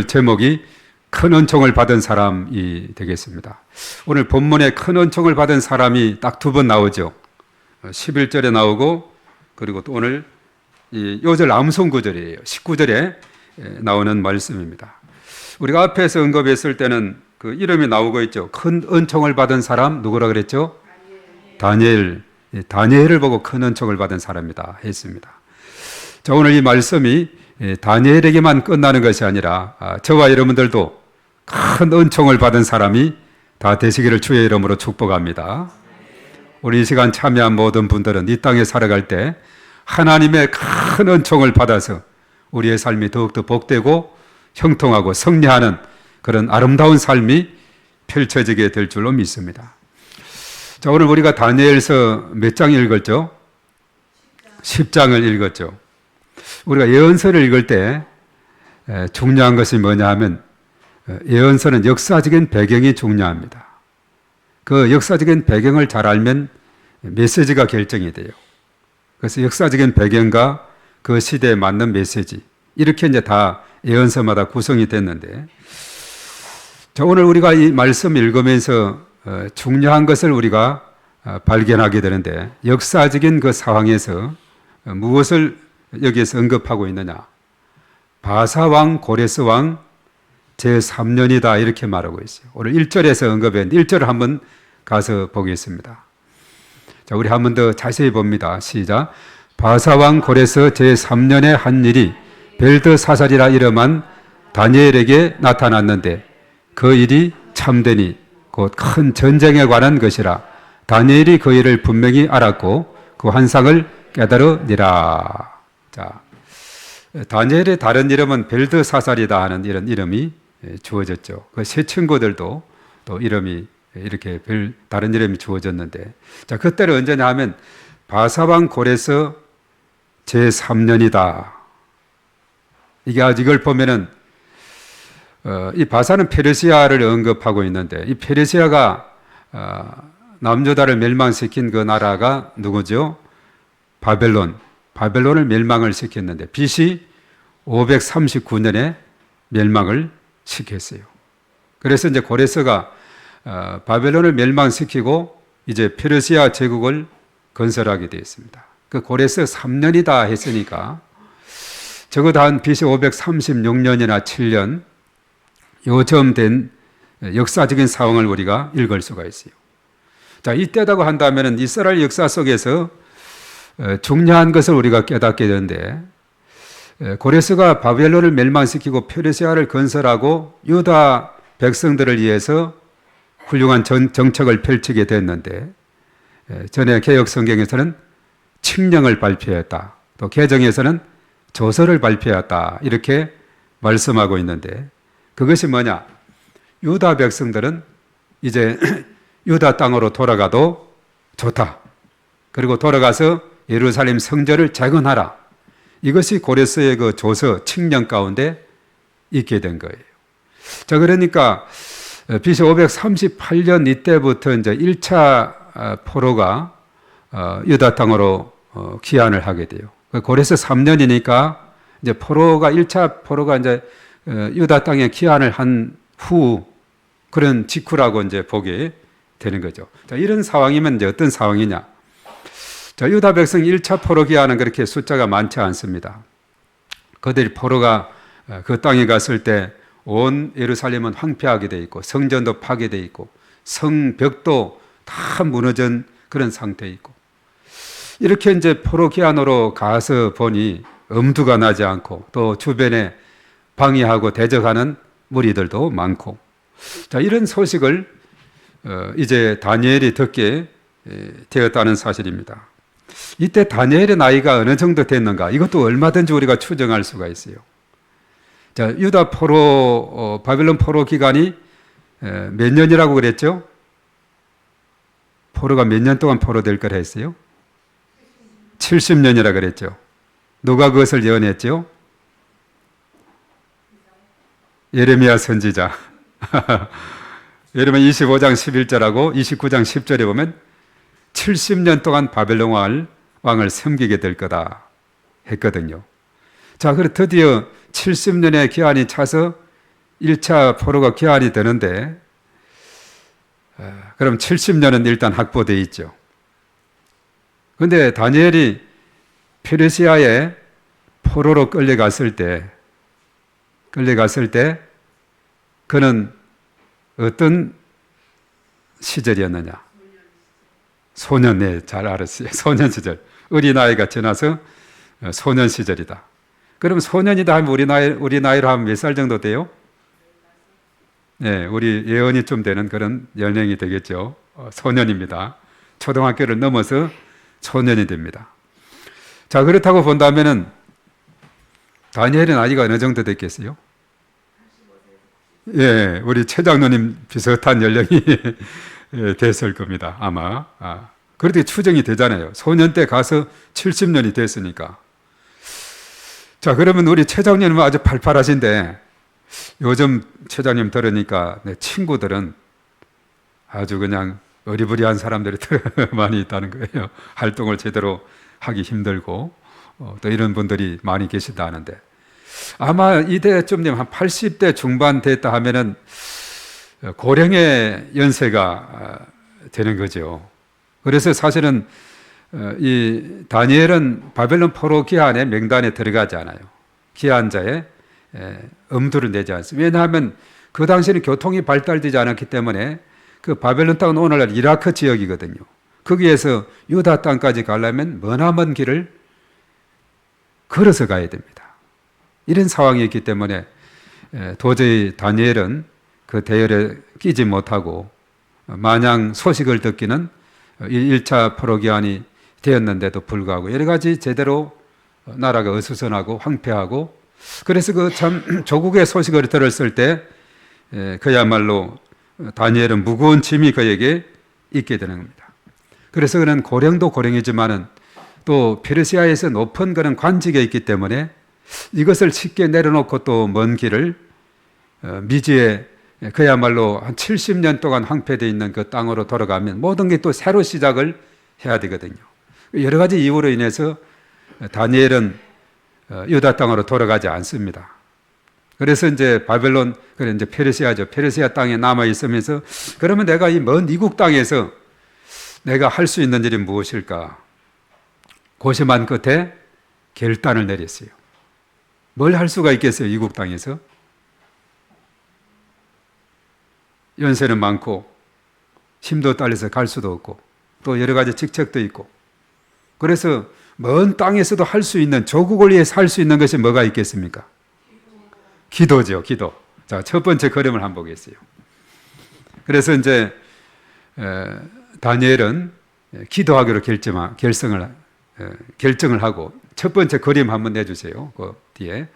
제목이 큰 은총을 받은 사람이 되겠습니다. 오늘 본문에 큰 은총을 받은 사람이 딱 두 번 나오죠. 11절에 나오고 그리고 또 오늘 요절 암송 구절이에요. 19절에 나오는 말씀입니다. 우리가 앞에서 언급했을 때는 그 이름이 나오고 있죠. 큰 은총을 받은 사람 누구라 그랬죠? 다니엘. 다니엘을 보고 큰 은총을 받은 사람이다 했습니다. 자, 오늘 이 말씀이 다니엘에게만 끝나는 것이 아니라 저와 여러분들도 큰 은총을 받은 사람이 다 되시기를 주의 이름으로 축복합니다. 우리 이 시간 참여한 모든 분들은 이 땅에 살아갈 때 하나님의 큰 은총을 받아서 우리의 삶이 더욱더 복되고 형통하고 승리하는 그런 아름다운 삶이 펼쳐지게 될 줄로 믿습니다. 자, 오늘 우리가 다니엘서 몇 장 읽었죠? 10장을 읽었죠. 우리가 예언서를 읽을 때 중요한 것이 뭐냐 하면 예언서는 역사적인 배경이 중요합니다. 그 역사적인 배경을 잘 알면 메시지가 결정이 돼요. 그래서 역사적인 배경과 그 시대에 맞는 메시지 이렇게 이제 다 예언서마다 구성이 됐는데 자, 오늘 우리가 이 말씀 읽으면서 중요한 것을 우리가 발견하게 되는데 역사적인 그 상황에서 무엇을 여기에서 언급하고 있느냐? 바사왕 고레스왕 제3년이다 이렇게 말하고 있어요. 오늘 1절에서 언급했는데 1절을 한번 가서 보겠습니다. 자, 우리 한 번 더 자세히 봅니다. 시작. 바사왕 고레스 제3년의 한 일이 벨드사살이라 이름한 다니엘에게 나타났는데 그 일이 참되니 곧 큰 전쟁에 관한 것이라 다니엘이 그 일을 분명히 알았고 그 환상을 깨달으니라. 자, 다니엘의 다른 이름은 벨드사살이다 하는 이런 이름이 주어졌죠. 그 세 친구들도 또 이름이 이렇게 다른 이름이 주어졌는데, 자, 그때는 언제냐 하면 바사왕 고레스 제3년이다. 이게 아직 이걸 보면은 이 바사는 페르시아를 언급하고 있는데 이 페르시아가 남유다를 멸망시킨 그 나라가 누구죠? 바벨론을 멸망을 시켰는데 BC 539년에 멸망을 시켰어요. 그래서 이제 고레스가 바벨론을 멸망시키고 이제 페르시아 제국을 건설하게 되었습니다. 그 고레스 3년이다 했으니까 적어도 한 BC 536년이나 7년 요점 된 역사적인 상황을 우리가 읽을 수가 있어요. 자, 이때다고 한다면 이스라엘 역사 속에서 중요한 것을 우리가 깨닫게 되는데 고레스가 바벨론을 멸망시키고 페르시아를 건설하고 유다 백성들을 위해서 훌륭한 정책을 펼치게 됐는데 전에 개역 성경에서는 칙령을 발표했다. 또 개정에서는 조서를 발표했다. 이렇게 말씀하고 있는데 그것이 뭐냐? 유다 백성들은 이제 유다 땅으로 돌아가도 좋다. 그리고 돌아가서 예루살렘 성전을 재건하라. 이것이 고레스의 그 조서 칙령 가운데 있게 된 거예요. 자, 그러니까 BC 538년 이때부터 이제 1차 포로가 유다 땅으로 귀환을 하게 돼요. 고레스 3년이니까 이제 1차 포로가 이제 유다 땅에 귀환을 한 후 그런 직후라고 이제 보게 되는 거죠. 자, 이런 상황이면 이제 어떤 상황이냐? 자, 유다 백성 1차 포로 귀환은 그렇게 숫자가 많지 않습니다. 그들이 포로가 그 땅에 갔을 때 온 예루살렘은 황폐하게 돼 있고 성전도 파괴돼 있고 성벽도 다 무너진 그런 상태에 있고 이렇게 이제 포로 귀환으로 가서 보니 엄두가 나지 않고 또 주변에 방해하고 대적하는 무리들도 많고 자, 이런 소식을 이제 다니엘이 듣게 되었다는 사실입니다. 이때 다니엘의 나이가 어느 정도 됐는가? 이것도 얼마든지 우리가 추정할 수가 있어요. 자, 유다 포로, 바벨론 포로 기간이 몇 년이라고 그랬죠? 포로가 몇 년 동안 포로될 거라 했어요? 70년이라 그랬죠. 누가 그것을 예언했죠? 예레미야 선지자. 예레미야 25장 11절하고 29장 10절에 보면 70년 동안 바벨론 왕을 섬기게 될 거다 했거든요. 자, 그래 드디어 70년의 기한이 차서 1차 포로가 기한이 되는데 그럼 70년은 일단 확보되어 있죠. 그런데 다니엘이 페르시아에 포로로 끌려갔을 때 그는 어떤 시절이었느냐? 소년, 네, 잘 알았어요. 소년 시절. 어린아이가 지나서 소년 시절이다. 그럼 소년이다 하면 우리 나이로 하면 몇 살 정도 돼요? 네, 우리 예언이 좀 되는 그런 연령이 되겠죠. 소년입니다. 초등학교를 넘어서 소년이 됩니다. 자, 그렇다고 본다면은 다니엘의 나이가 어느 정도 됐겠어요? 예, 우리 최 장로님 비슷한 연령이 됐을 겁니다. 아마. 그렇게 추정이 되잖아요. 소년 때 가서 70년이 됐으니까. 자, 그러면 우리 최 장로님은 아주 팔팔하신데 요즘 최 장로님 들으니까 내 친구들은 아주 그냥 어리부리한 사람들이 많이 있다는 거예요. 활동을 제대로 하기 힘들고 또 이런 분들이 많이 계시다 하는데 아마 이때쯤 한 80대 중반 됐다 하면은 고령의 연세가 되는 거죠. 그래서 사실은 이 다니엘은 바벨론 포로 기한의 명단에 들어가지 않아요. 기한자의 엄두를 내지 않습니다. 왜냐하면 그 당시에는 교통이 발달되지 않았기 때문에 그 바벨론 땅은 오늘날 이라크 지역이거든요. 거기에서 유다 땅까지 가려면 머나먼 길을 걸어서 가야 됩니다. 이런 상황이었기 때문에 도저히 다니엘은 그 대열에 끼지 못하고 마냥 소식을 듣기는 1차 포로 기한이 되었는데도 불구하고 여러 가지 제대로 나라가 어수선하고 황폐하고 그래서 그 참 조국의 소식을 들었을 때 그야말로 다니엘은 무거운 짐이 그에게 있게 되는 겁니다. 그래서 그는 고령도 고령이지만은 또 페르시아에서 높은 그런 관직에 있기 때문에 이것을 쉽게 내려놓고 또 먼 길을 미지에 그야말로 한 70년 동안 황폐되어 있는 그 땅으로 돌아가면 모든 게 또 새로 시작을 해야 되거든요. 여러 가지 이유로 인해서 다니엘은 유다 땅으로 돌아가지 않습니다. 그래서 이제 바벨론, 그래 이제 페르시아죠. 페르시아 땅에 남아 있으면서 그러면 내가 이 먼 이국 땅에서 내가 할 수 있는 일이 무엇일까? 고심한 끝에 결단을 내렸어요. 뭘 할 수가 있겠어요, 이국 땅에서? 연세는 많고 힘도 딸려서 갈 수도 없고 또 여러 가지 직책도 있고 그래서 먼 땅에서도 할 수 있는 조국을 위해 살 수 있는 것이 뭐가 있겠습니까? 기도죠, 기도. 자, 첫 번째 걸음을 한번 보겠어요. 그래서 이제 다니엘은 기도하기로 결정을 하고 첫 번째 그림 한번 내주세요. 그 뒤에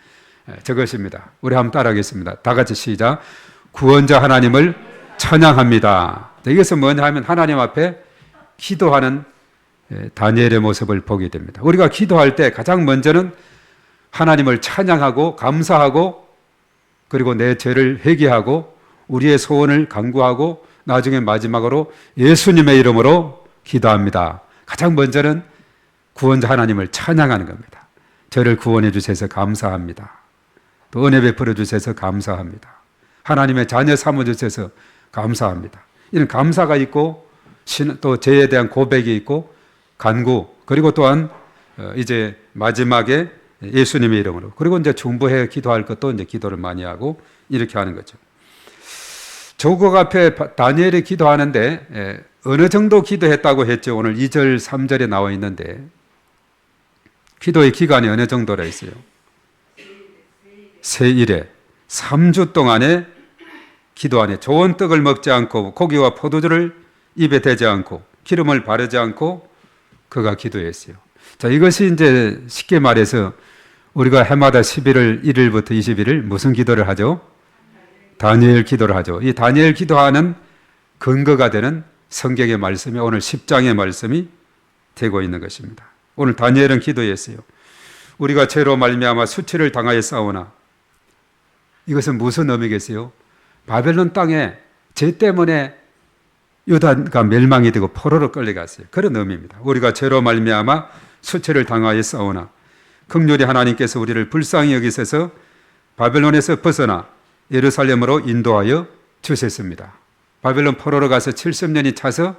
저것입니다. 우리 한번 따라하겠습니다. 다 같이 시작. 구원자 하나님을 찬양합니다. 이것은 뭐냐 하면 하나님 앞에 기도하는 다니엘의 모습을 보게 됩니다. 우리가 기도할 때 가장 먼저는 하나님을 찬양하고 감사하고 그리고 내 죄를 회개하고 우리의 소원을 간구하고 나중에 마지막으로 예수님의 이름으로 기도합니다. 가장 먼저는 구원자 하나님을 찬양하는 겁니다. 저를 구원해 주셔서 감사합니다. 또 은혜 베풀어 주셔서 감사합니다. 하나님의 자녀 삼아 주셔서 감사합니다. 이런 감사가 있고 또 죄에 대한 고백이 있고 간구 그리고 또한 이제 마지막에 예수님의 이름으로 그리고 이제 중보해 기도할 것도 이제 기도를 많이 하고 이렇게 하는 거죠. 조국 앞에 다니엘이 기도하는데 어느 정도 기도했다고 했죠. 오늘 2절 3절에 나와 있는데 기도의 기간이 어느 정도라 했어요? 세일에 3주 동안에 기도 안에 좋은 떡을 먹지 않고 고기와 포도주를 입에 대지 않고 기름을 바르지 않고 그가 기도했어요. 자, 이것이 이제 쉽게 말해서 우리가 해마다 11월 1일부터 21일 무슨 기도를 하죠? 다니엘 기도를 하죠. 이 다니엘 기도하는 근거가 되는 성경의 말씀이 오늘 10장의 말씀이 되고 있는 것입니다. 오늘 다니엘은 기도했어요. 우리가 죄로 말미암아 수치를 당하여 싸우나 이것은 무슨 의미겠어요? 바벨론 땅에 죄 때문에 유다가 멸망이 되고 포로로 끌려갔어요. 그런 의미입니다. 우리가 죄로 말미암아 수치를 당하여 싸우나 긍휼히 하나님께서 우리를 불쌍히 여기셔서 바벨론에서 벗어나 예루살렘으로 인도하여 주셨습니다. 바벨론 포로로 가서 70년이 차서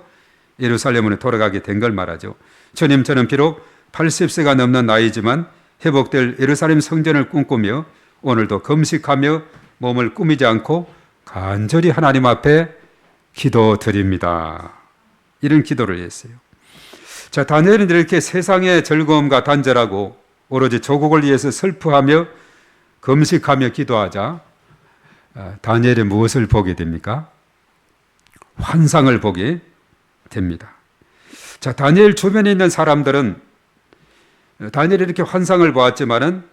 예루살렘으로 돌아가게 된 걸 말하죠. 주님, 저는 비록 80세가 넘는 나이지만 회복될 예루살렘 성전을 꿈꾸며 오늘도 금식하며 몸을 꾸미지 않고 간절히 하나님 앞에 기도드립니다. 이런 기도를 했어요. 자, 다니엘은 이렇게 세상의 즐거움과 단절하고 오로지 조국을 위해서 슬퍼하며 금식하며 기도하자 다니엘이 무엇을 보게 됩니까? 환상을 보게 됩니다. 자, 다니엘 주변에 있는 사람들은 다니엘이 이렇게 환상을 보았지만은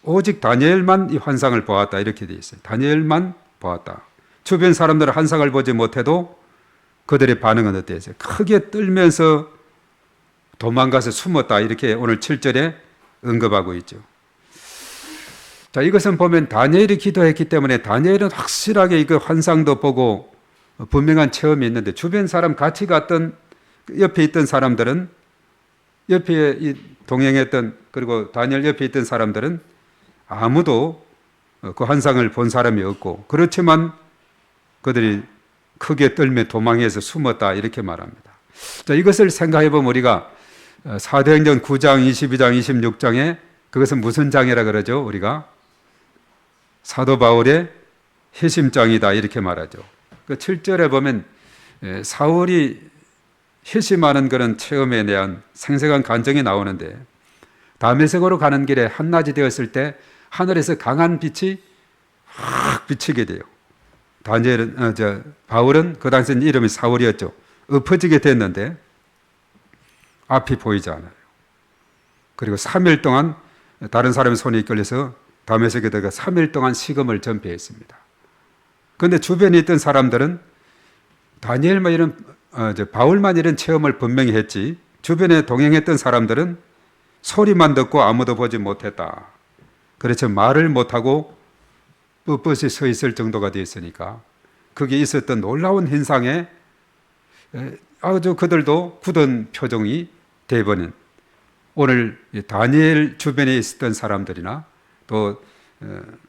오직 다니엘만 이 환상을 보았다 이렇게 되어 있어요. 다니엘만 보았다. 주변 사람들은 환상을 보지 못해도 그들의 반응은 어땠어요? 크게 떨면서 도망가서 숨었다 이렇게 오늘 7절에 언급하고 있죠. 자, 이것은 보면 다니엘이 기도했기 때문에 다니엘은 확실하게 이거 환상도 보고 분명한 체험이 있는데 주변 사람 같이 갔던 옆에 있던 사람들은 옆에 동행했던 그리고 다니엘 옆에 있던 사람들은 아무도 그 환상을 본 사람이 없고 그렇지만 그들이 크게 떨며 도망해서 숨었다 이렇게 말합니다. 자, 이것을 생각해 보면 우리가 사도행전 9장, 22장, 26장에 그것은 무슨 장이라 그러죠? 우리가 사도 바울의 회심장이다 이렇게 말하죠. 그 7절에 보면 사울이 회심하는 그런 체험에 대한 생생한 간증이 나오는데 다메섹으로 가는 길에 한낮이 되었을 때 하늘에서 강한 빛이 확 비치게 돼요. 바울은 그 당시엔 이름이 사울이었죠. 엎어지게 됐는데 앞이 보이지 않아요. 그리고 3일 동안 다른 사람의 손에 이끌려서 다메섹에다가 3일 동안 식음을 전폐했습니다. 그런데 주변에 있던 사람들은 다니엘만 이런 바울만 이런 체험을 분명히 했지 주변에 동행했던 사람들은 소리만 듣고 아무도 보지 못했다. 그래서 말을 못하고 뻣뻣이 서 있을 정도가 되었으니까 그게 있었던 놀라운 현상에 아주 그들도 굳은 표정이 되어버린 오늘 다니엘 주변에 있었던 사람들이나 또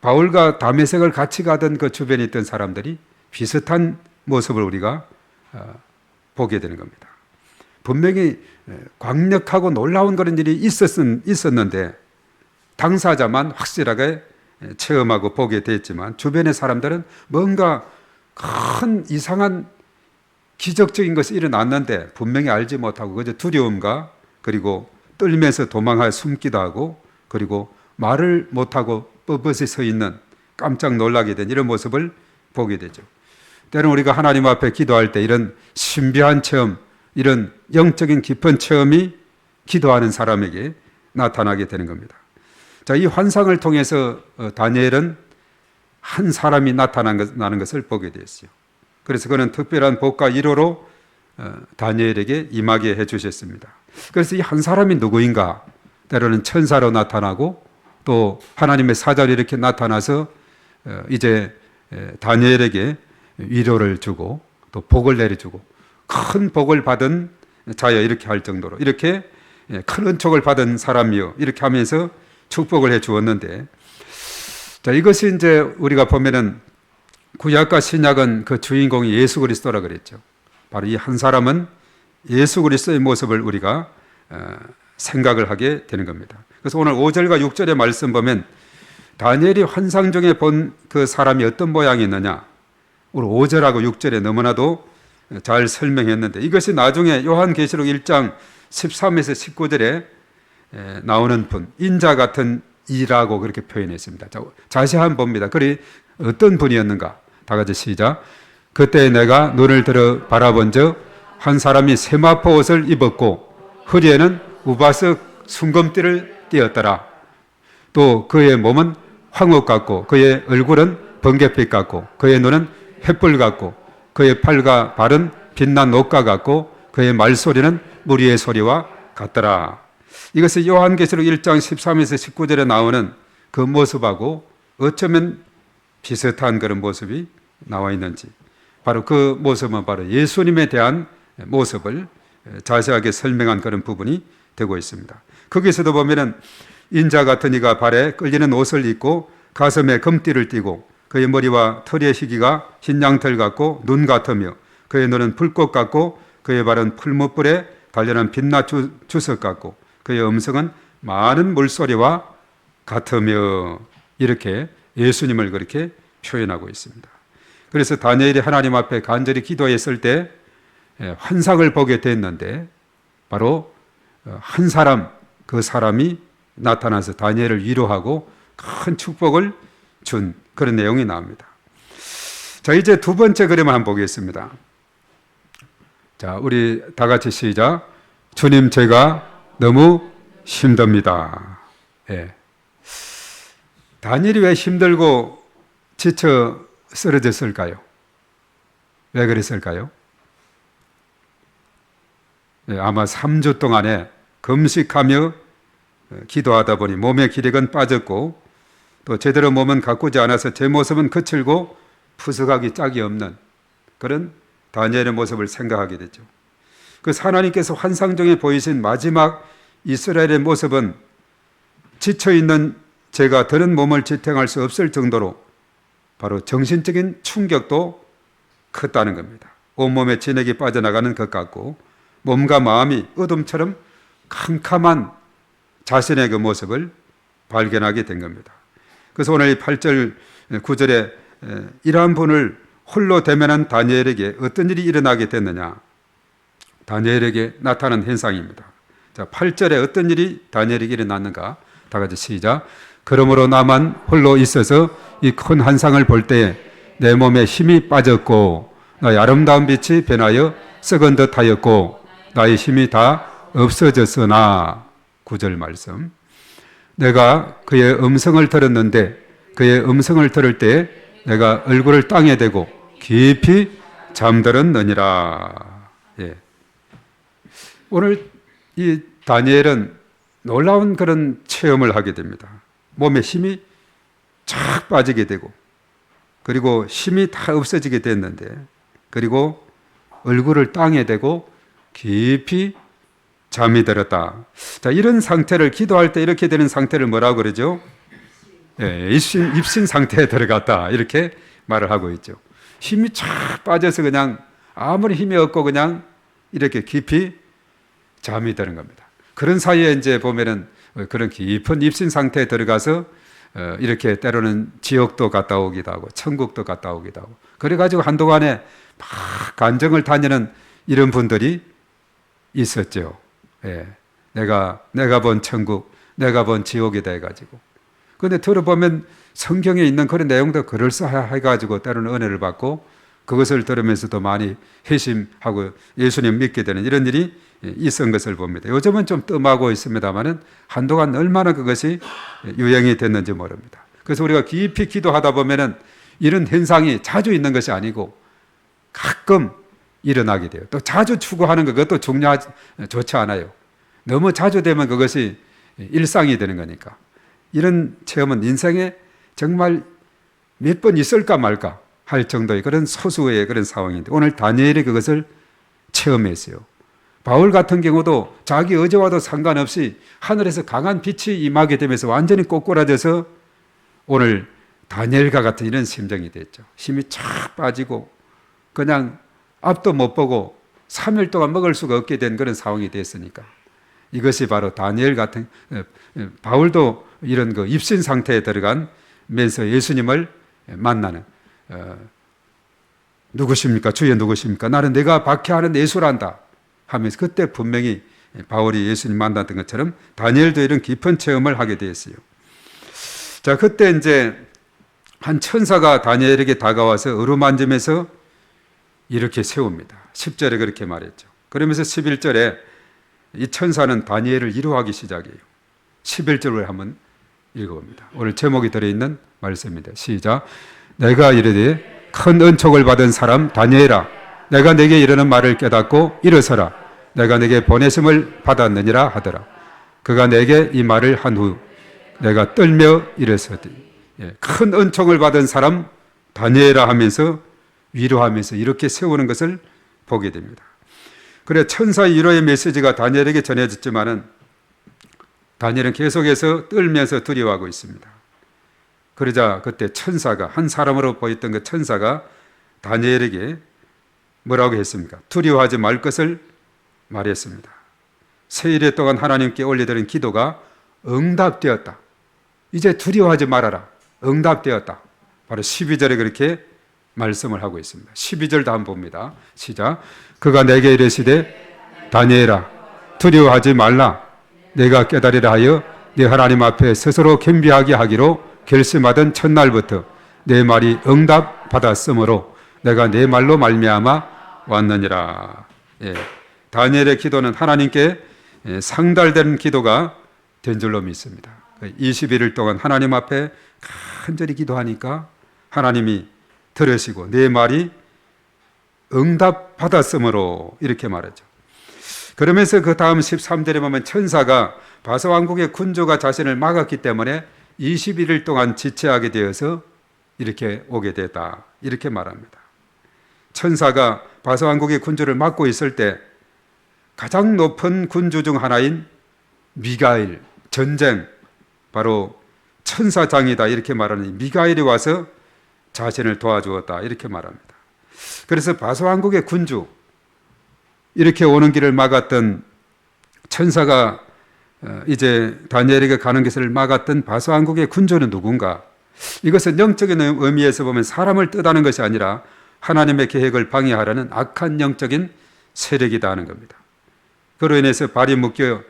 바울과 다메섹을 같이 가던 그 주변에 있던 사람들이 비슷한 모습을 우리가 보게 되는 겁니다. 분명히 강력하고 놀라운 그런 일이 있었는데 당사자만 확실하게 체험하고 보게 됐지만 주변의 사람들은 뭔가 큰 이상한 기적적인 것이 일어났는데 분명히 알지 못하고 그저 두려움과 그리고 떨면서 도망하여 숨기도 하고 그리고 말을 못하고 뻣뻣이 서 있는 깜짝 놀라게 된 이런 모습을 보게 되죠. 때로는 우리가 하나님 앞에 기도할 때 이런 신비한 체험, 이런 영적인 깊은 체험이 기도하는 사람에게 나타나게 되는 겁니다. 자, 이 환상을 통해서 다니엘은 한 사람이 나타나는 것을 보게 되었어요. 그래서 그는 특별한 복과 위로로 다니엘에게 임하게 해주셨습니다. 그래서 이 한 사람이 누구인가? 때로는 천사로 나타나고 또 하나님의 사자로 이렇게 나타나서 이제 다니엘에게 위로를 주고 또 복을 내려주고 큰 복을 받은 자여 이렇게 할 정도로 이렇게 큰 은총을 받은 사람이요 이렇게 하면서 축복을 해 주었는데 자, 이것이 이제 우리가 보면은 구약과 신약은 그 주인공이 예수 그리스도라 그랬죠. 바로 이 한 사람은 예수 그리스도의 모습을 우리가 생각을 하게 되는 겁니다. 그래서 오늘 5절과 6절의 말씀 보면 다니엘이 환상 중에 본 그 사람이 어떤 모양이었느냐 우리 5절하고 6절에 너무나도 잘 설명했는데 이것이 나중에 요한계시록 1장 13에서 19절에 나오는 분 인자 같은 이라고 그렇게 표현했습니다. 자, 자세한 봅니다. 그리 어떤 분이었는가? 다 같이 시작. 그때 내가 눈을 들어 바라본 적 한 사람이 세마포 옷을 입었고 허리에는 우바석 순금띠를 띠었더라. 또 그의 몸은 황옥 같고 그의 얼굴은 번개빛 같고 그의 눈은 횃불 같고 그의 팔과 발은 빛난 옷과 같고 그의 말소리는 무리의 소리와 같더라. 이것은 요한계시록 1장 13에서 19절에 나오는 그 모습하고 어쩌면 비슷한 그런 모습이 나와 있는지 바로 그 모습은 바로 예수님에 대한 모습을 자세하게 설명한 그런 부분이 되고 있습니다. 거기서도 보면은 인자 같은 이가 발에 끌리는 옷을 입고 가슴에 금띠를 띠고 그의 머리와 털의 희기가 흰 양털 같고 눈 같으며 그의 눈은 불꽃 같고 그의 발은 풀무불에 단련한 빛나 주석 같고 그의 음성은 많은 물소리와 같으며 이렇게 예수님을 그렇게 표현하고 있습니다. 그래서 다니엘이 하나님 앞에 간절히 기도했을 때 환상을 보게 됐는데 바로 한 사람, 그 사람이 나타나서 다니엘을 위로하고 큰 축복을 준 그런 내용이 나옵니다. 자, 이제 두 번째 그림을 한번 보겠습니다. 자, 우리 다 같이 시작. 주님, 제가 너무 힘듭니다. 예. 다니엘이 왜 힘들고 지쳐 쓰러졌을까요? 왜 그랬을까요? 예, 아마 3주 동안에 금식하며 기도하다 보니 몸의 기력은 빠졌고 또 제대로 몸은 가꾸지 않아서 제 모습은 거칠고 푸석하기 짝이 없는 그런 다니엘의 모습을 생각하게 되죠. 그 하나님께서 환상 중에 보이신 마지막 이스라엘의 모습은 지쳐있는 제가 더는 몸을 지탱할 수 없을 정도로 바로 정신적인 충격도 컸다는 겁니다. 온몸에 진액이 빠져나가는 것 같고 몸과 마음이 어둠처럼 캄캄한 자신의 그 모습을 발견하게 된 겁니다. 그래서 오늘 이 8절 9절에 이러한 분을 홀로 대면한 다니엘에게 어떤 일이 일어나게 됐느냐, 다니엘에게 나타난 현상입니다. 자, 8절에 어떤 일이 다니엘에게 일어났는가, 다 같이 시작. 그러므로 나만 홀로 있어서 이 큰 환상을 볼 때에 내 몸에 힘이 빠졌고 나의 아름다운 빛이 변하여 썩은 듯 하였고 나의 힘이 다 없어졌으나, 9절 말씀. 내가 그의 음성을 들었는데 그의 음성을 들을 때 내가 얼굴을 땅에 대고 깊이 잠들었느니라. 예. 오늘 이 다니엘은 놀라운 그런 체험을 하게 됩니다. 몸에 힘이 쫙 빠지게 되고 그리고 힘이 다 없어지게 됐는데 그리고 얼굴을 땅에 대고 깊이 잠이 들었다. 자, 이런 상태를 기도할 때 이렇게 되는 상태를 뭐라고 그러죠? 예, 입신 상태에 들어갔다. 이렇게 말을 하고 있죠. 힘이 쫙 빠져서 그냥 아무리 힘이 없고 그냥 이렇게 깊이 잠이 드는 겁니다. 그런 사이에 이제 보면은 그런 깊은 입신 상태에 들어가서 이렇게 때로는 지옥도 갔다 오기도 하고 천국도 갔다 오기도 하고 그래가지고 한동안에 막 간증을 다니는 이런 분들이 있었죠. 예, 내가 본 천국, 내가 본 지옥이다 해가지고. 그런데 들어보면 성경에 있는 그런 내용도 그럴싸해가지고 때로는 은혜를 받고 그것을 들으면서도 많이 회심하고 예수님 믿게 되는 이런 일이 있은 것을 봅니다. 요즘은 좀 뜸하고 있습니다만은 한동안 얼마나 그것이 유행이 됐는지 모릅니다. 그래서 우리가 깊이 기도하다 보면은 이런 현상이 자주 있는 것이 아니고 가끔 일어나게 돼요. 또 자주 추구하는 그것도 좋지 않아요. 너무 자주 되면 그것이 일상이 되는 거니까. 이런 체험은 인생에 정말 몇 번 있을까 말까 할 정도의 그런 소수의 그런 상황인데 오늘 다니엘이 그것을 체험했어요. 바울 같은 경우도 자기 의지와도 상관없이 하늘에서 강한 빛이 임하게 되면서 완전히 꼬꾸라져서 오늘 다니엘과 같은 이런 심정이 됐죠. 힘이 쫙 빠지고 그냥 앞도 못 보고 3일 동안 먹을 수가 없게 된 그런 상황이 됐으니까 이것이 바로 다니엘 같은 바울도 이런 그 입신 상태에 들어가면서 예수님을 만나는 누구십니까? 주여 누구십니까? 나는 내가 박해하는 예수란다 하면서 그때 분명히 바울이 예수님 만났던 것처럼 다니엘도 이런 깊은 체험을 하게 되었어요. 자, 그때 이제 한 천사가 다니엘에게 다가와서 어루만지면서 이렇게 세웁니다. 10절에 그렇게 말했죠. 그러면서 11절에 이 천사는 다니엘을 위로하기 시작해요. 11절을 한번 읽어봅니다. 오늘 제목이 들어있는 말씀입니다. 시작. 내가 이르되 큰 은총을 받은 사람 다니엘아, 내가 내게 이르는 말을 깨닫고 일어서라. 내가 내게 보내심을 받았느니라 하더라. 그가 내게 이 말을 한 후 내가 떨며 일어서되, 큰 은총을 받은 사람 다니엘아 하면서 위로하면서 이렇게 세우는 것을 보게 됩니다. 그래 천사의 위로의 메시지가 다니엘에게 전해졌지만은 다니엘은 계속해서 떨면서 두려워하고 있습니다. 그러자 그때 천사가, 한 사람으로 보였던 그 천사가 다니엘에게 뭐라고 했습니까? 두려워하지 말 것을 말했습니다. 세일에 동안 하나님께 올려드린 기도가 응답되었다. 이제 두려워하지 말아라. 응답되었다. 바로 12절에 그렇게 말씀을 하고 있습니다. 12절도 한번 봅니다. 시작. 그가 내게 이르시되 다니엘아 두려워하지 말라. 내가 깨달으라 하여 네 하나님 앞에 스스로 겸비하게 하기로 결심하던 첫날부터 내 말이 응답 받았으므로 내가 내 말로 말미암아 왔느니라. 예. 다니엘의 기도는 하나님께 상달된 기도가 된 줄로 믿습니다. 21일 동안 하나님 앞에 간절히 기도하니까 하나님이 들으시고 내 말이 응답 받았으므로 이렇게 말하죠. 그러면서 그 다음 13절에 보면 천사가 바사왕국의 군주가 자신을 막았기 때문에 21일 동안 지체하게 되어서 이렇게 오게 됐다. 이렇게 말합니다. 천사가 바사왕국의 군주를 막고 있을 때 가장 높은 군주 중 하나인 미가엘, 전쟁, 바로 천사장이다 이렇게 말하는 미가엘이 와서 자신을 도와주었다 이렇게 말합니다. 그래서 바사왕국의 군주, 이렇게 오는 길을 막았던 천사가 이제 다니엘에게 가는 것을 막았던 바사왕국의 군주는 누군가? 이것은 영적인 의미에서 보면 사람을 뜻하는 것이 아니라 하나님의 계획을 방해하려는 악한 영적인 세력이다 하는 겁니다. 그로 인해서 발이 묶여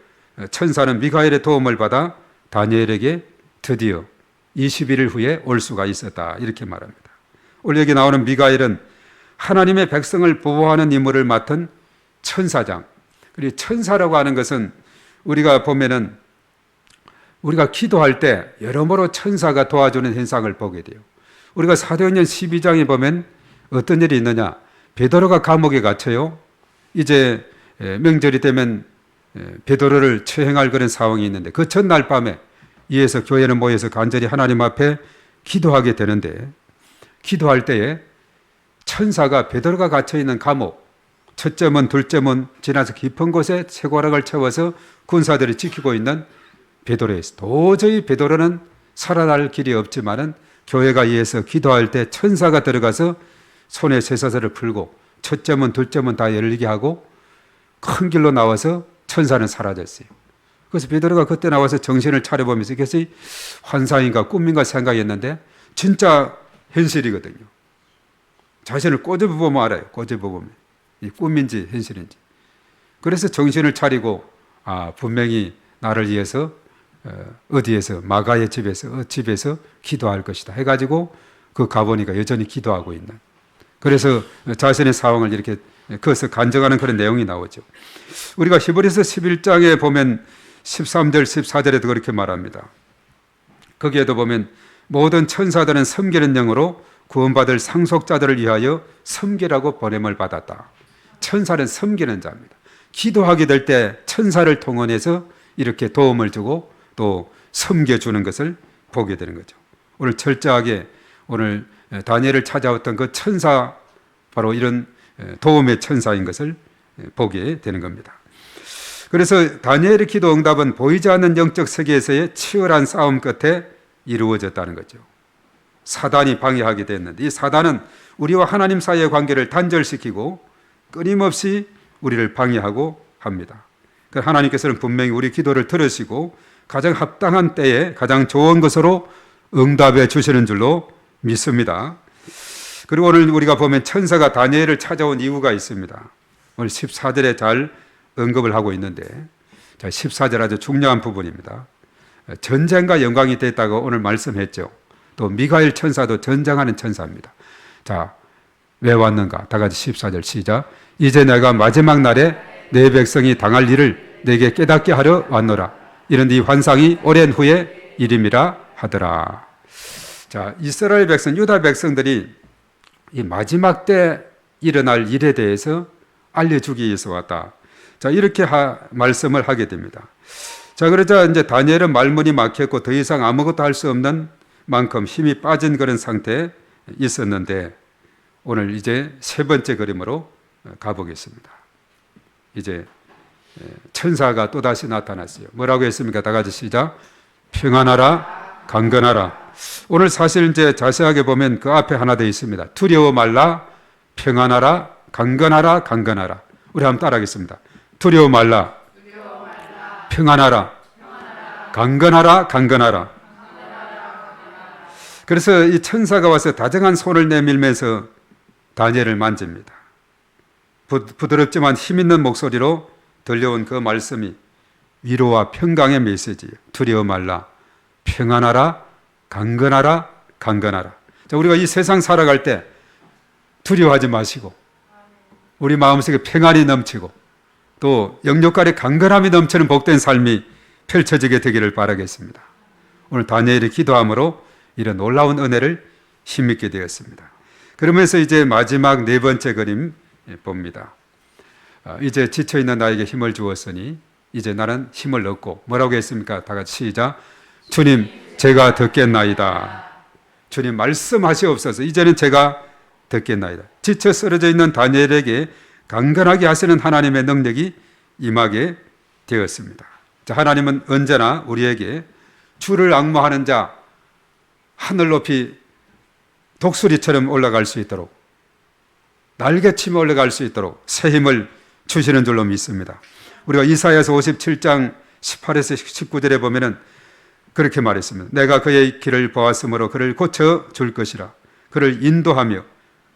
천사는 미가엘의 도움을 받아 다니엘에게 드디어 21일 후에 올 수가 있었다 이렇게 말합니다. 오늘 여기 나오는 미가엘은 하나님의 백성을 보호하는 임무를 맡은 천사장. 그리고 천사라고 하는 것은 우리가 보면은 우리가 기도할 때 여러모로 천사가 도와주는 현상을 보게 돼요. 우리가 사도행전 12장에 보면 어떤 일이 있느냐? 베드로가 감옥에 갇혀요. 이제 명절이 되면 베드로를 처형할 그런 상황이 있는데 그 전날 밤에 이에서 교회는 모여서 간절히 하나님 앞에 기도하게 되는데 기도할 때에 천사가 베드로가 갇혀 있는 감옥 첫째 문, 둘째 문 지나서 깊은 곳에 쇠고락을 채워서 군사들이 지키고 있는 베드로에 있어. 도저히 베드로는 살아날 길이 없지만은 교회가 이에서 기도할 때 천사가 들어가서 손에 쇠사슬을 풀고 첫째 문, 둘째 문 다 열리게 하고 큰 길로 나와서 천사는 사라졌어요. 그래서 베드로가 그때 나와서 정신을 차려보면서 이것이 환상인가 꿈인가 생각했는데 진짜 현실이거든요. 자신을 꼬집어보면 알아요. 꼬집어보면 이 꿈인지 현실인지. 그래서 정신을 차리고 분명히 나를 위해서 어디에서 마가의 집에서 기도할 것이다 해가지고 그 가보니까 여전히 기도하고 있는. 그래서 자신의 상황을 이렇게 그것을 간증하는 그런 내용이 나오죠. 우리가 히브리서 11장에 보면 13절 14절에도 그렇게 말합니다. 거기에도 보면 모든 천사들은 섬기는 영으로 구원받을 상속자들을 위하여 섬기라고 보냄을 받았다. 천사는 섬기는 자입니다. 기도하게 될 때 천사를 통원해서 이렇게 도움을 주고 또 섬겨주는 것을 보게 되는 거죠. 오늘 철저하게 오늘 다니엘을 찾아왔던 그 천사, 바로 이런 도움의 천사인 것을 보게 되는 겁니다. 그래서 다니엘의 기도 응답은 보이지 않는 영적 세계에서의 치열한 싸움 끝에 이루어졌다는 거죠. 사단이 방해하게 됐는데 이 사단은 우리와 하나님 사이의 관계를 단절시키고 끊임없이 우리를 방해하고 합니다. 하나님께서는 분명히 우리 기도를 들으시고 가장 합당한 때에 가장 좋은 것으로 응답해 주시는 줄로 믿습니다. 그리고 오늘 우리가 보면 천사가 다니엘을 찾아온 이유가 있습니다. 오늘 14절에 잘 언급을 하고 있는데 14절 아주 중요한 부분입니다. 전쟁과 영광이 됐다고 오늘 말씀했죠. 또 미가엘 천사도 전쟁하는 천사입니다. 자, 왜 왔는가? 다 같이 14절 시작. 이제 내가 마지막 날에 내 백성이 당할 일을 내게 깨닫게 하려 왔노라. 이런 이 환상이 오랜 후에 일임이라 하더라. 자, 이스라엘 백성, 유다 백성들이 이 마지막 때 일어날 일에 대해서 알려주기 위해서 왔다. 자, 이렇게 말씀을 하게 됩니다. 자, 그러자 이제 다니엘은 말문이 막혔고 더 이상 아무것도 할 수 없는 만큼 힘이 빠진 그런 상태에 있었는데 오늘 이제 세 번째 그림으로 가보겠습니다. 이제 천사가 또다시 나타났어요. 뭐라고 했습니까? 다 같이 시작. 평안하라, 강건하라. 오늘 사실 이제 자세하게 보면 그 앞에 하나 더 있습니다. 두려워 말라, 평안하라, 강건하라, 강건하라. 우리 한번 따라하겠습니다. 두려워 말라, 평안하라, 강건하라, 강건하라. 그래서 이 천사가 와서 다정한 손을 내밀면서 다니엘을 만집니다. 부드럽지만 힘있는 목소리로 들려온 그 말씀이 위로와 평강의 메시지예요. 두려워 말라, 평안하라, 강건하라, 강건하라. 자, 우리가 이 세상 살아갈 때 두려워하지 마시고 우리 마음속에 평안이 넘치고 또 영육간에 강건함이 넘치는 복된 삶이 펼쳐지게 되기를 바라겠습니다. 오늘 다니엘이 기도함으로 이런 놀라운 은혜를 힘입게 되었습니다. 그러면서 이제 마지막 네 번째 그림 봅니다. 이제 지쳐있는 나에게 힘을 주었으니 이제 나는 힘을 얻고 뭐라고 했습니까? 다 같이 시작. 주님, 제가 듣겠나이다. 주님 말씀하시옵소서. 이제는 제가 듣겠나이다. 지쳐 쓰러져 있는 다니엘에게 강건하게 하시는 하나님의 능력이 임하게 되었습니다. 자, 하나님은 언제나 우리에게 주를 앙모하는 자 하늘 높이 독수리처럼 올라갈 수 있도록 날개치며 올라갈 수 있도록 새 힘을 주시는 줄로 믿습니다. 우리가 이사야서 57장 18에서 19절에 보면은 그렇게 말했습니다. 내가 그의 길을 보았으므로 그를 고쳐줄 것이라. 그를 인도하며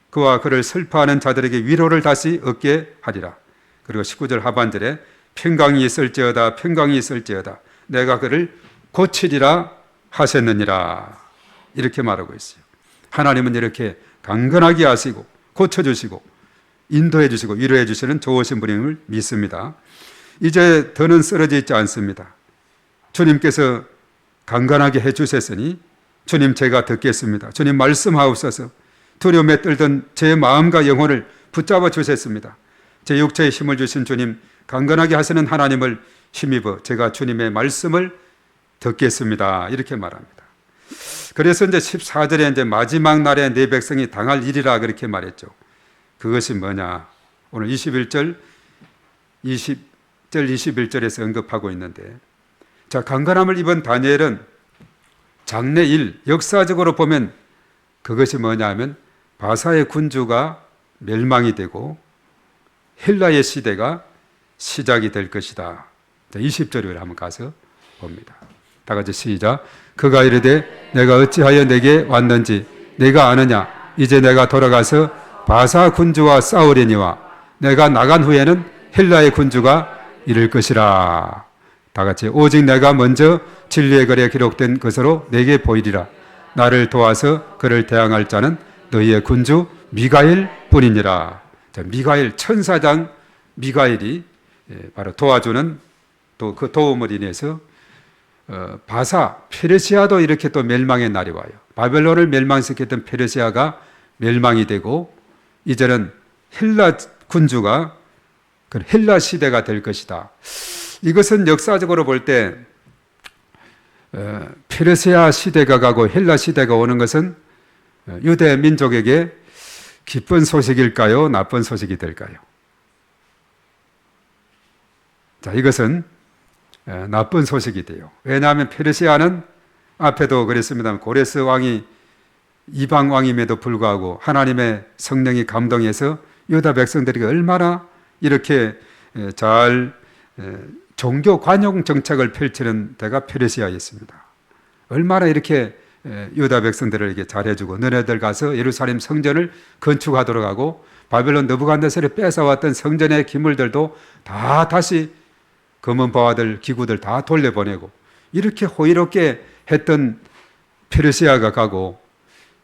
그와 그를 슬퍼하는 자들에게 위로를 다시 얻게 하리라. 그리고 19절 하반절에 평강이 있을지어다 평강이 있을지어다 내가 그를 고치리라 하셨느니라. 이렇게 말하고 있어요. 하나님은 이렇게 강건하게 하시고 고쳐주시고 인도해 주시고 위로해 주시는 좋으신 분임을 믿습니다. 이제 더는 쓰러져 있지 않습니다. 주님께서 강건하게 해주셨으니 주님 제가 듣겠습니다. 주님 말씀하옵소서. 두려움에 떨던 제 마음과 영혼을 붙잡아 주셨습니다. 제 육체에 힘을 주신 주님, 강건하게 하시는 하나님을 힘입어 제가 주님의 말씀을 듣겠습니다. 이렇게 말합니다. 그래서 이제 14절에 이제 마지막 날에 내 백성이 당할 일이라 그렇게 말했죠. 그것이 뭐냐? 오늘 20절, 21절에서 언급하고 있는데, 자, 강건함을 입은 다니엘은 장래 일, 역사적으로 보면 그것이 뭐냐 하면 바사의 군주가 멸망이 되고 헬라의 시대가 시작이 될 것이다. 20절을 한번 가서 봅니다. 다 같이 시작. 그가 이르되 내가 어찌하여 내게 왔는지 내가 아느냐. 이제 내가 돌아가서 바사 군주와 싸우려니와 내가 나간 후에는 헬라의 군주가 이를 것이라. 다 같이 오직 내가 먼저 진리의 글에 기록된 것으로 내게 보이리라. 나를 도와서 그를 대항할 자는 너희의 군주 미가엘 뿐이니라. 자, 미가엘 천사장 미가엘이 바로 도와주는 또 그 도움을 인해서 바사 페르시아도 이렇게 또 멸망의 날이 와요. 바벨론을 멸망시켰던 페르시아가 멸망이 되고 이제는 헬라 군주가 그 헬라 시대가 될 것이다. 이것은 역사적으로 볼 때 페르시아 시대가 가고 헬라 시대가 오는 것은 유대 민족에게 기쁜 소식일까요? 나쁜 소식이 될까요? 자, 이것은 나쁜 소식이 돼요. 왜냐하면 페르시아는 앞에도 그랬습니다만 고레스 왕이 이방 왕임에도 불구하고 하나님의 성령이 감동해서 유다 백성들이 얼마나 이렇게 잘 종교 관용 정책을 펼치는 데가 페르시아였습니다. 얼마나 이렇게 유다 백성들을 이렇게 잘해주고 너네들 가서 예루살렘 성전을 건축하도록 하고 바벨론 느부갓네살이 뺏어왔던 성전의 기물들도 다 다시 검은 보화들 기구들 다 돌려보내고 이렇게 호의롭게 했던 페르시아가 가고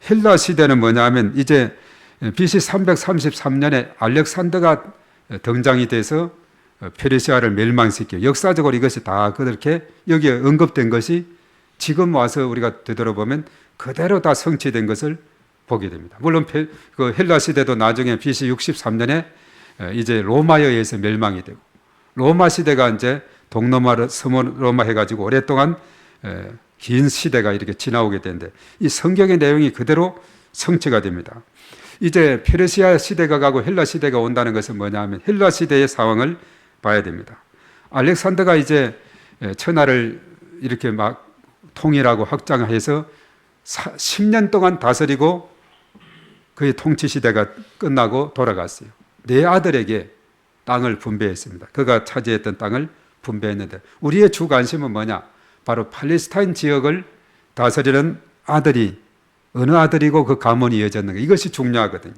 헬라 시대는 뭐냐 하면 이제 BC 333년에 알렉산더가 등장이 돼서 페르시아를 멸망시켜 역사적으로 이것이 다 그렇게 여기에 언급된 것이 지금 와서 우리가 되돌아보면 그대로 다 성취된 것을 보게 됩니다. 물론 그 헬라 시대도 나중에 BC 63년에 이제 로마에 의해서 멸망이 되고 로마 시대가 이제 동로마 서로마 해가지고 오랫동안 긴 시대가 이렇게 지나오게 되는데 이 성경의 내용이 그대로 성취가 됩니다. 이제 페르시아 시대가 가고 헬라 시대가 온다는 것은 뭐냐 하면 헬라 시대의 상황을 봐야 됩니다. 알렉산더가 이제 천하를 이렇게 막 통일하고 확장해서 10년 동안 다스리고 그의 통치 시대가 끝나고 돌아갔어요. 네 아들에게 땅을 분배했습니다. 그가 차지했던 땅을 분배했는데 우리의 주 관심은 뭐냐? 바로 팔레스타인 지역을 다스리는 아들이 어느 아들이고 그 가문이 이어졌는가, 이것이 중요하거든요.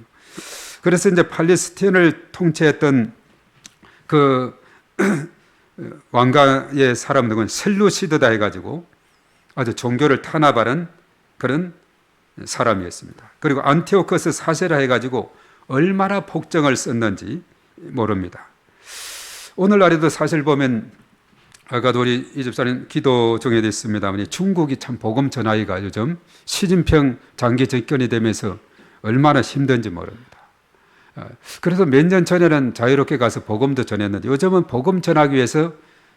그래서 이제 팔레스타인을 통치했던 그 왕가의 사람들은 셀루시드다 해가지고 아주 종교를 탄압하는 그런 사람이었습니다. 그리고 안티오커스 4세라 해가지고 얼마나 폭정을 썼는지 모릅니다. 오늘날에도 사실 보면 아까도 우리 이 집사님 기도 중에 있습니다만 중국이 참 복음 전하기가 요즘 시진핑 장기 집권이 되면서 얼마나 힘든지 모릅니다. 그래서 몇 년 전에는 자유롭게 가서 복음도 전했는데 요즘은 복음 전하기 위해서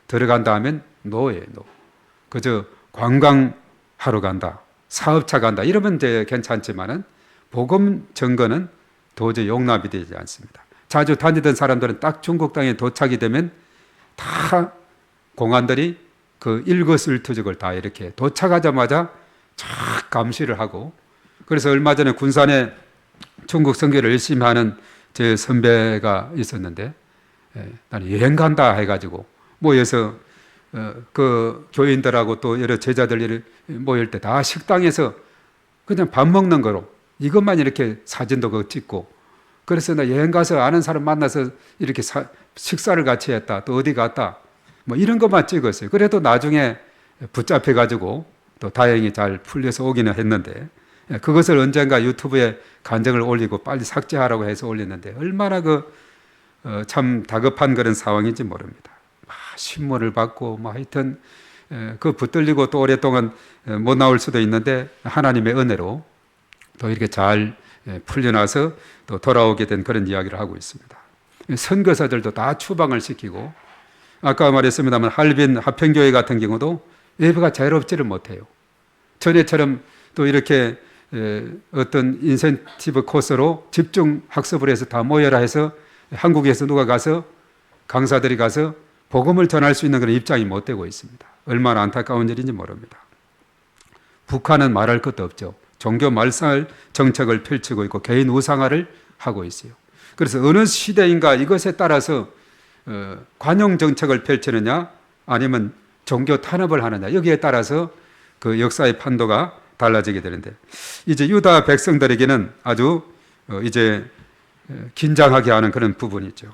들어간다 하면 노예요, 노. 그저 관광하러 간다, 사업차 간다 이러면 이제 괜찮지만은 복음 전거는 도저히 용납이 되지 않습니다. 자주 다니던 사람들은 딱 중국 땅에 도착이 되면 다 공안들이 그 일거수일투족을 다 이렇게 도착하자마자 쫙 감시를 하고, 그래서 얼마 전에 군산에 중국 선교를 열심히 하는 제 선배가 있었는데 나는 여행 간다 해가지고 모여서 그 교인들하고 또 여러 제자들 모일 때 다 식당에서 그냥 밥 먹는 거로 이것만 이렇게 사진도 그거 찍고, 그래서 나 여행 가서 아는 사람 만나서 이렇게 식사를 같이 했다, 또 어디 갔다, 뭐 이런 것만 찍었어요. 그래도 나중에 붙잡혀가지고 또 다행히 잘 풀려서 오기는 했는데, 그것을 언젠가 유튜브에 간증을 올리고 빨리 삭제하라고 해서 올렸는데 얼마나 참 다급한 그런 상황인지 모릅니다. 신문을 받고 하여튼 그 붙들리고 또 오랫동안 못 나올 수도 있는데 하나님의 은혜로 또 이렇게 잘 풀려나서 또 돌아오게 된 그런 이야기를 하고 있습니다. 선교사들도 다 추방을 시키고, 아까 말했습니다만 할빈 합평교회 같은 경우도 예배가 자유롭지를 못해요. 전에처럼 또 이렇게 어떤 인센티브 코스로 집중 학습을 해서 다 모여라 해서 한국에서 누가 가서 강사들이 가서 복음을 전할 수 있는 그런 입장이 못 되고 있습니다. 얼마나 안타까운 일인지 모릅니다. 북한은 말할 것도 없죠. 종교 말살 정책을 펼치고 있고 개인 우상화를 하고 있어요. 그래서 어느 시대인가 이것에 따라서 관용 정책을 펼치느냐 아니면 종교 탄압을 하느냐, 여기에 따라서 그 역사의 판도가 달라지게 되는데, 이제 유다 백성들에게는 아주 이제 긴장하게 하는 그런 부분이 있죠.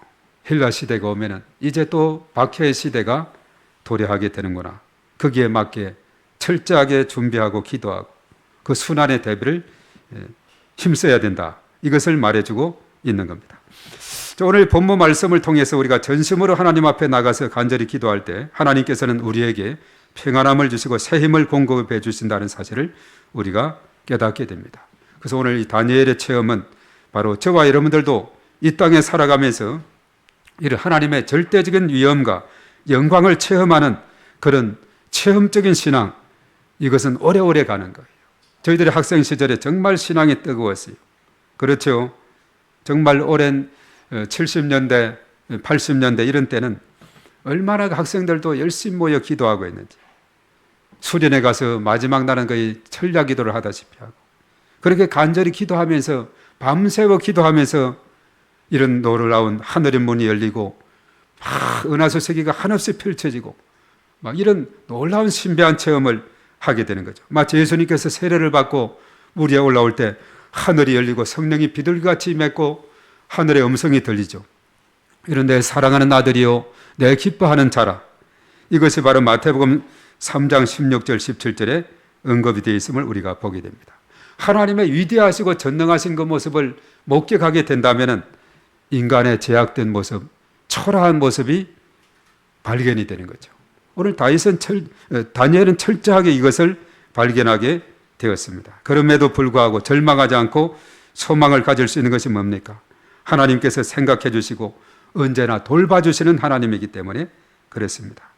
헬라 시대가 오면은 이제 또 박해의 시대가 도래하게 되는구나. 거기에 맞게 철저하게 준비하고 기도하고 그 순환의 대비를 힘써야 된다. 이것을 말해주고 있는 겁니다. 오늘 본문 말씀을 통해서 우리가 전심으로 하나님 앞에 나가서 간절히 기도할 때 하나님께서는 우리에게 평안함을 주시고 새 힘을 공급해 주신다는 사실을 우리가 깨닫게 됩니다. 그래서 오늘 이 다니엘의 체험은 바로 저와 여러분들도 이 땅에 살아가면서 이런 하나님의 절대적인 위엄과 영광을 체험하는 그런 체험적인 신앙, 이것은 오래오래 가는 거예요. 저희들의 학생 시절에 정말 신앙이 뜨거웠어요. 그렇죠. 정말 오랜 70년대, 80년대 이런 때는 얼마나 학생들도 열심히 모여 기도하고 있는지, 수련회 가서 마지막 날은 거의 철야 기도를 하다시피 하고, 그렇게 간절히 기도하면서 밤새워 기도하면서 이런 놀라운 하늘의 문이 열리고 은하수 세계가 한없이 펼쳐지고 막 이런 놀라운 신비한 체험을 하게 되는 거죠. 마치 예수님께서 세례를 받고 물 위에 올라올 때 하늘이 열리고 성령이 비둘기같이 임했고 하늘의 음성이 들리죠. 이런 내 사랑하는 아들이요 내 기뻐하는 자라. 이것이 바로 마태복음 3장 16절 17절에 언급이 되어 있음을 우리가 보게 됩니다. 하나님의 위대하시고 전능하신 그 모습을 목격하게 된다면 인간의 제약된 모습, 초라한 모습이 발견이 되는 거죠. 오늘 다니엘은 철저하게 이것을 발견하게 되었습니다. 그럼에도 불구하고 절망하지 않고 소망을 가질 수 있는 것이 뭡니까? 하나님께서 생각해 주시고 언제나 돌봐주시는 하나님이기 때문에 그렇습니다.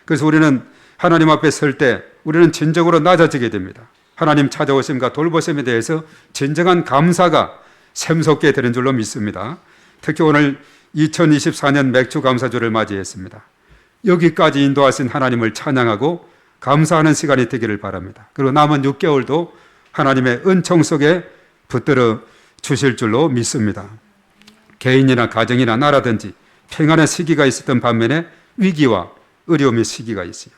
그래서 우리는 하나님 앞에 설 때 우리는 진정으로 낮아지게 됩니다. 하나님 찾아오심과 돌보심에 대해서 진정한 감사가 샘솟게 되는 줄로 믿습니다. 특히 오늘 2024년 맥주 감사주를 맞이했습니다. 여기까지 인도하신 하나님을 찬양하고 감사하는 시간이 되기를 바랍니다. 그리고 남은 6개월도 하나님의 은총 속에 붙들어 주실 줄로 믿습니다. 개인이나 가정이나 나라든지 평안의 시기가 있었던 반면에 위기와 어려움의 시기가 있어요.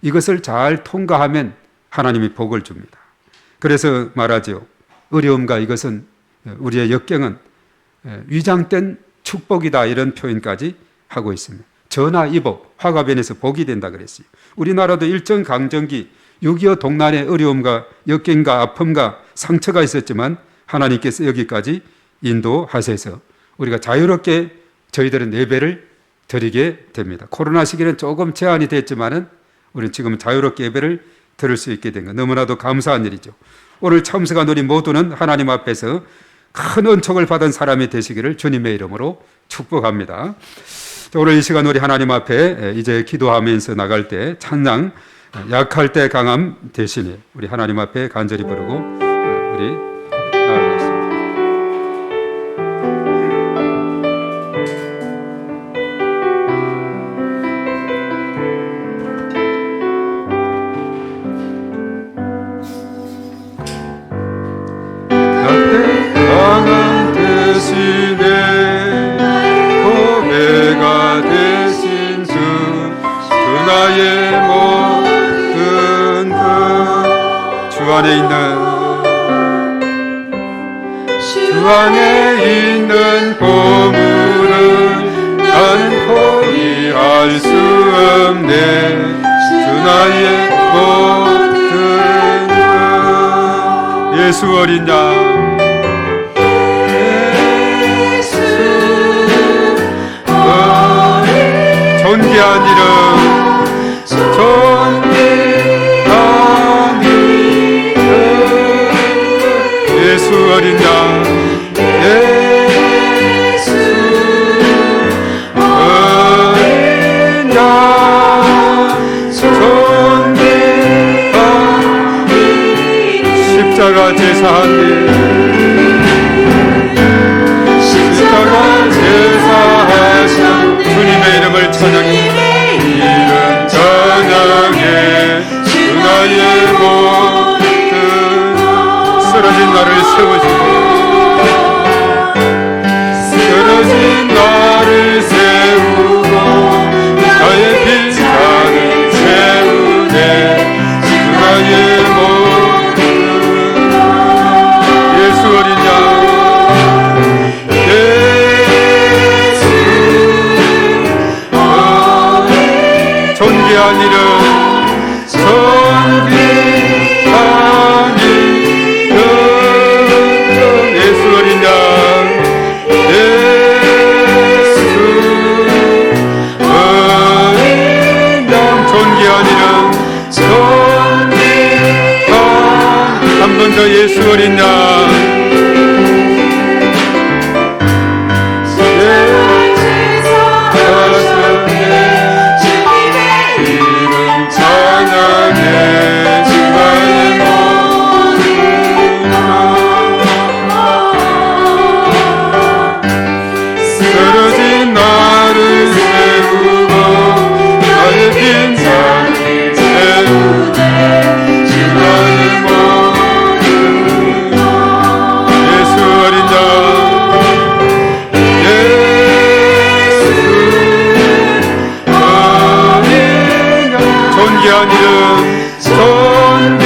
이것을 잘 통과하면 하나님이 복을 줍니다. 그래서 말하죠. 어려움과 이것은 우리의 역경은 위장된 축복이다, 이런 표현까지 하고 있습니다. 전화위복, 화가 변해서 복이 된다 그랬어요. 우리나라도 일정 강정기 6.25 동란의 어려움과 역경과 아픔과 상처가 있었지만 하나님께서 여기까지 인도하셔서 우리가 자유롭게 저희들은 예배를 드리게 됩니다. 코로나 시기는 조금 제한이 됐지만은 우리는 지금 자유롭게 예배를 드릴 수 있게 된 것, 너무나도 감사한 일이죠. 오늘 참석한 우리 모두는 하나님 앞에서 큰 은총을 받은 사람이 되시기를 주님의 이름으로 축복합니다. 오늘 이 시간 우리 하나님 앞에 이제 기도하면서 나갈 때 찬양 약할 때 강함 대신에 우리 하나님 앞에 간절히 부르고 우리 나아가겠습니다. 강함 대신에 고배가 되신 주 나의 모든 것 주 안에 있는 보물은 나는 포기할 수 없네. 주 나의 모든 것 예수 어린 양 존귀한 이름 존귀한 이름 예수 어린 양 예수 어린 양 존귀한 이름 십자가 제사하니 십자가 제사하신 주님의 이름을 찬양해 이름 찬양해 주 나의 모든 쓰러진 나를 세우시고 쓰러진 나를 세우고 나의 빈산을 채우네 주 나의 모든 예수 어린 양 존귀한 이름 존귀한 이름 예수 어린 양 예수 어린 양 존귀한 이름 존귀한 한 번 더 예수 어린 양 쓰러진 나를 세우고 나의 빈산을 채우네 주 나의 모든 예수 어린 양 예수 어린 양 존귀한 이름 존귀한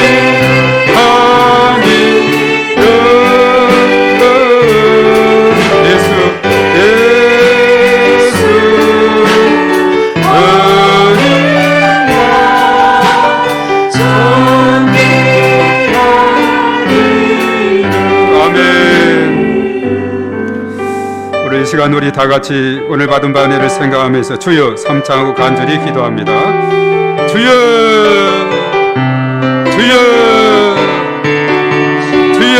이름 예수 이 시간 우리 다 같이 오늘 받은 바 은혜를 생각하면서 주여 삼창하고 간절히 기도합니다. 주여 주여 주여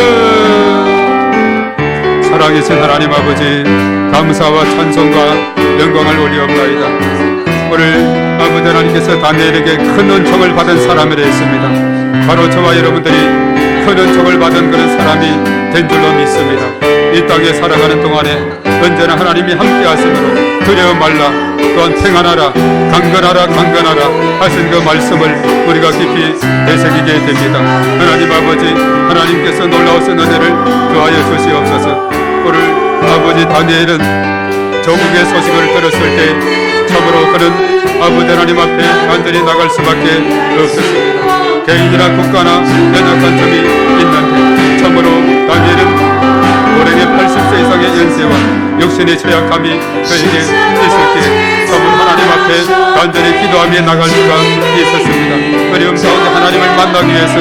살아계신 하나님 아버지 감사와 찬송과 영광을 올리옵나이다. 오늘 아버지 하나님께서 다니엘에게 큰 은총을 받은 사람이라 했습니다. 바로 저와 여러분들이 큰 은총을 받은 그런 사람이 된 줄로 믿습니다. 이 땅에 살아가는 동안에 언제나 하나님이 함께 하심으로 두려워 말라 또한 평안하라 강건하라 하신 그 말씀을 우리가 깊이 되새기게 됩니다. 하나님 아버지, 하나님께서 놀라우신 은혜를 더하여 주시옵소서. 오늘 아버지 다니엘은 조국의 소식을 들었을 때 참으로 그는 아버지 하나님 앞에 간절히 나갈 수밖에 없었습니다. 개인이나 국가나 연약한 점이 있는데 참으로 다니엘은 올해의 80세 이상의 연세와 육신의 죄악함이 그에게 있었기에 참으로 하나님 앞에 간절히 기도하며 나갈 수가 있었습니다. 어려움 가운데 하나님을 만나기 위해서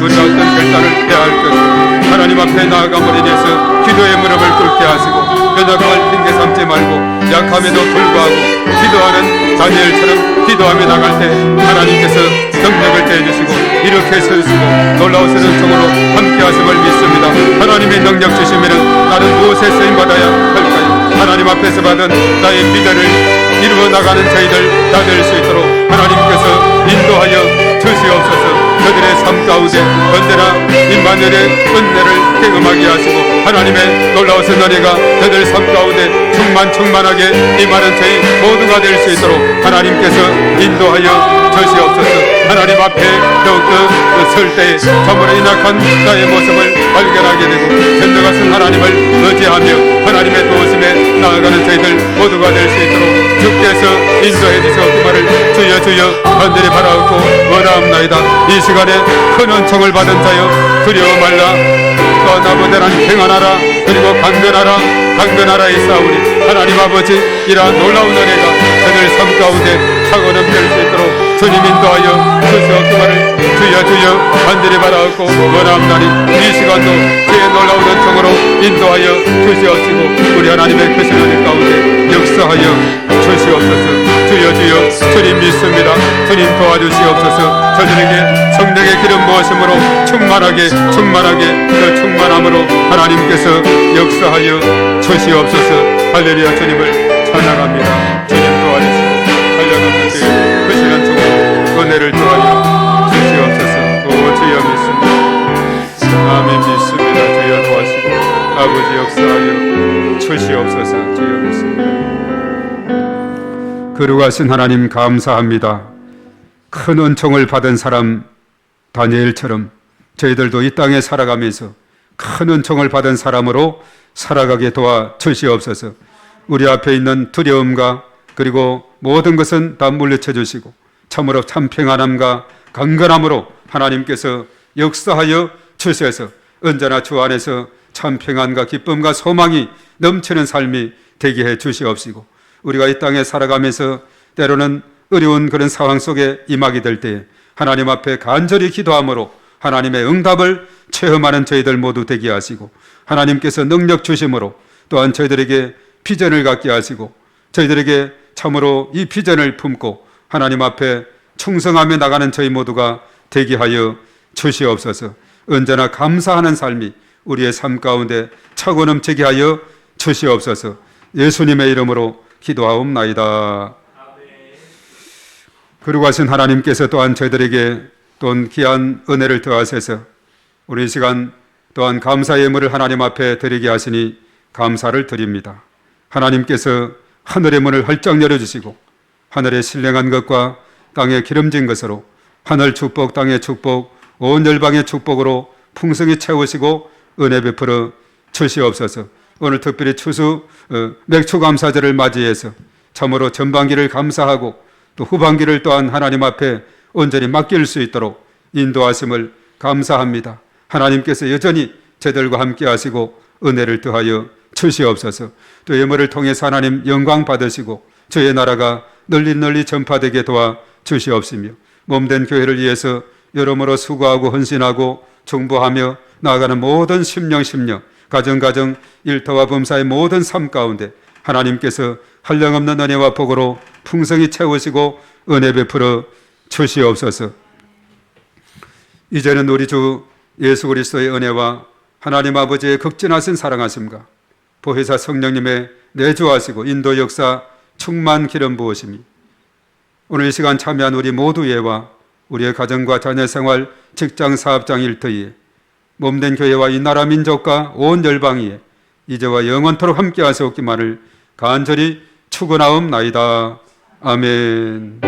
우리가 어떤 결단을 해야 할 것인가, 하나님 앞에 나아감으로 인해서 기도의 무릎을 꿇게 하시고 연약함을 핑계 삼지 말고 약함에도 불구하고 기도하는 다니엘처럼 기도하며 나갈 때 하나님께서 능력을 대주시고 이렇게 세우시고 놀라우신 은총으로 함께 하심을 믿습니다. 하나님의 능력 주시면 나는 무엇에 쓰임받아야 할까요? 하나님 앞에서 받은 나의 비전을 이루어 나가는 저희들 다 될 수 있도록 하나님께서 인도하여 주시옵소서. 그들의 삶 가운데 언제나 임마누엘의 은혜를 경험하게 하시고 하나님의 놀라우신 은혜가 그들 삶 가운데 충만하게 임하는 저희 모두가 될 수 있도록 하나님께서 인도하여 주시옵소서. 하나님 앞에 더욱더 설 때에 참으로 인악한 나의 모습을 발견하게 되고 견뎌가신 하나님을 의지하며 하나님의 도우심에 나아가는 저희들 모두가 될 수 있도록 주께서 인도해 주시옵기만을 주여 간절히 바라옵고 원하옵나이다. 이 시간에 큰 은총을 받은 자여 두려워 말라. 또한 아버지 하나님 평안하라 그리고 강건하라의 싸우니 하나님 아버지 이러한 놀라운 은혜가 저들 삶 가운데 차고 넘칠 수 있도록 주님 인도하여 주시옵기만을 주여 간절히 바라옵고 원하옵나니 이 시간도 주의 놀라운 은총으로 인도하여 주시옵시고 우리 하나님의 크신 은혜 가운데 역사하여 주시옵소서. 주여 주님 믿습니다. 주님 도와주시옵소서. 저들에게 성령의 기름 부으심으로 충만하게 그 충만함으로 하나님께서 역사하여 주시옵소서. 할렐루야. 주님을 찬양합니다. 주님 도와주시고 한량없는 주의 크신 은총으로 은혜를 더하여 주시옵소서. 오 주여 믿습니다. 아멘 믿습니다. 주여 도와주시고 아버지 역사하여 주시옵소서. 주여 믿습니다. 거룩하신 하나님 감사합니다. 큰 은총을 받은 사람 다니엘처럼 저희들도 이 땅에 살아가면서 큰 은총을 받은 사람으로 살아가게 도와 주시옵소서. 우리 앞에 있는 두려움과 그리고 모든 것은 다 물리쳐 주시고 참으로 참 평안함과 강건함으로 하나님께서 역사하여 주셔서 언제나 주 안에서 참 평안과 기쁨과 소망이 넘치는 삶이 되게 해 주시옵시고 우리가 이 땅에 살아가면서 때로는 어려운 그런 상황 속에 임하게 될 때에 하나님 앞에 간절히 기도함으로 하나님의 응답을 체험하는 저희들 모두 되게 하시고 하나님께서 능력 주심으로 또한 저희들에게 비전을 갖게 하시고 저희들에게 참으로 이 비전을 품고 하나님 앞에 충성하며 나가는 저희 모두가 되게 하여 주시옵소서. 언제나 감사하는 삶이 우리의 삶 가운데 차고 넘치게 하여 주시옵소서. 예수님의 이름으로 기도하옵나이다. 거룩하신 하나님께서 또한 저희들에게 또한 귀한 은혜를 더하셔서 우리 이 시간 또한 감사의 예물을 하나님 앞에 드리게 하시니 감사를 드립니다. 하나님께서 하늘의 문을 활짝 열어주시고 하늘에 신령한 것과 땅에 기름진 것으로 하늘 축복 땅의 축복 온 열방의 축복으로 풍성히 채우시고 은혜 베풀어 주시옵소서. 오늘 특별히 추수 맥추감사절을 맞이해서 참으로 전반기를 감사하고 또 후반기를 또한 하나님 앞에 온전히 맡길 수 있도록 인도하심을 감사합니다. 하나님께서 여전히 저들과 함께 하시고 은혜를 더하여 주시옵소서. 또 예물을 통해서 하나님 영광 받으시고 주의 나라가 널리 전파되게 도와 주시옵시며 몸된 교회를 위해서 여러모로 수고하고 헌신하고 중보하며 나아가는 모든 심령 가정 일터와 범사의 모든 삶 가운데 하나님께서 한량없는 은혜와 복으로 풍성히 채우시고 은혜 베풀어 주시옵소서. 이제는 우리 주 예수 그리스도의 은혜와 하나님 아버지의 극진하신 사랑하심과 보혜사 성령님의 내주하시고 인도 역사 충만 기름 부으심이 오늘 이 시간 참여한 우리 모두에와 우리의 가정과 자녀 생활, 직장, 사업장, 일터에 몸된 교회와 이 나라 민족과 온 열방위에 이제와 영원토록 함께 하시옵기만을 간절히 축원하옵나이다. 아멘.